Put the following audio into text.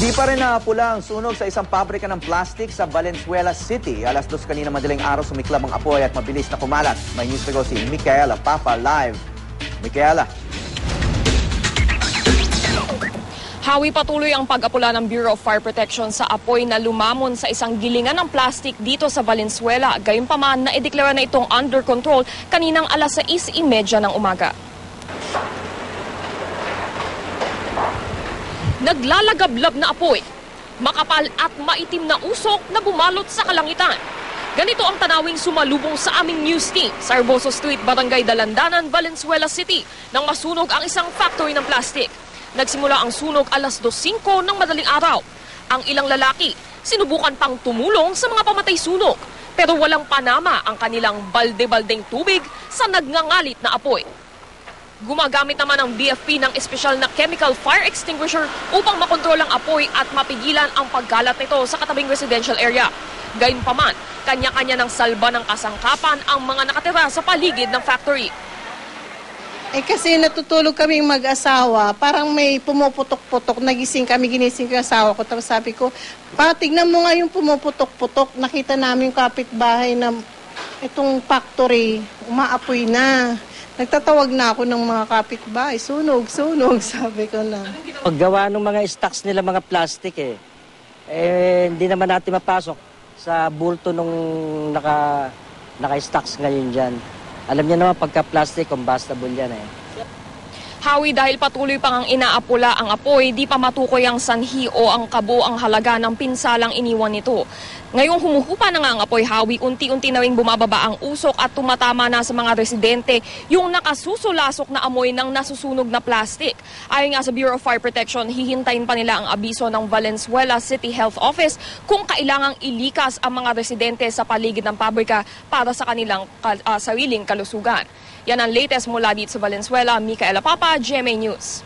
Hindi pa rin napula ang sunog sa isang pabrika ng plastic sa Valenzuela City. Alas 2 kanina madaling araw sumiklab ang apoy at mabilis na kumalat. May news to go si Micaela Papa live. Micaela. Hawi patuloy ang pag-apula ng Bureau of Fire Protection sa apoy na lumamon sa isang gilingan ng plastic dito sa Valenzuela. Gayunpaman, naideklara na itong under control kaninang alas 6:30 ng umaga. Naglalagablab na apoy, makapal at maitim na usok na bumalot sa kalangitan. Ganito ang tanawing sumalubong sa aming news team sa Herboso Street, Barangay Dalandanan, Valenzuela City nang masunog ang isang factory ng plastic. Nagsimula ang sunog alas 2:05 ng madaling araw. Ang ilang lalaki sinubukan pang tumulong sa mga pamatay sunog pero walang panama ang kanilang balde-baldeng tubig sa nagngangalit na apoy. Gumagamit naman ang BFP ng espesyal na chemical fire extinguisher upang makontrol ang apoy at mapigilan ang pagkalat nito sa katabing residential area. Gayunpaman, kanya-kanya ng salba ng kasangkapan ang mga nakatira sa paligid ng factory. Kasi natutulog kaming mag-asawa, parang may pumuputok-putok, ginising ko yung asawa ko. Tapos sabi ko, tignan mo nga yung pumuputok-putok, nakita namin yung kapitbahay na itong factory, umaapoy na. Nagtatawag na ako ng mga kapitbahay, sunog, sabi ko na. Paggawa ng mga stocks nila, mga plastic hindi naman natin mapasok sa bulto nung naka-stocks ngayon dyan. Alam niyo naman pagka-plastic, combustible yan Hawi, dahil patuloy pang ang inaapula ang apoy, di pa matukoy ang sanhi o ang kabuang halaga ng pinsalang iniwan nito. Ngayong humuhupa na nga ang apoy, Hawi, unti-unti na ring bumababa ang usok at tumatama na sa mga residente yung nakasusulasok na amoy ng nasusunog na plastic. Ayon nga sa Bureau of Fire Protection, hihintayin pa nila ang abiso ng Valenzuela City Health Office kung kailangang ilikas ang mga residente sa paligid ng pabrika para sa kanilang sariling kalusugan. Yan ang latest mula dito sa Valenzuela. Micaela Papa, GMA News.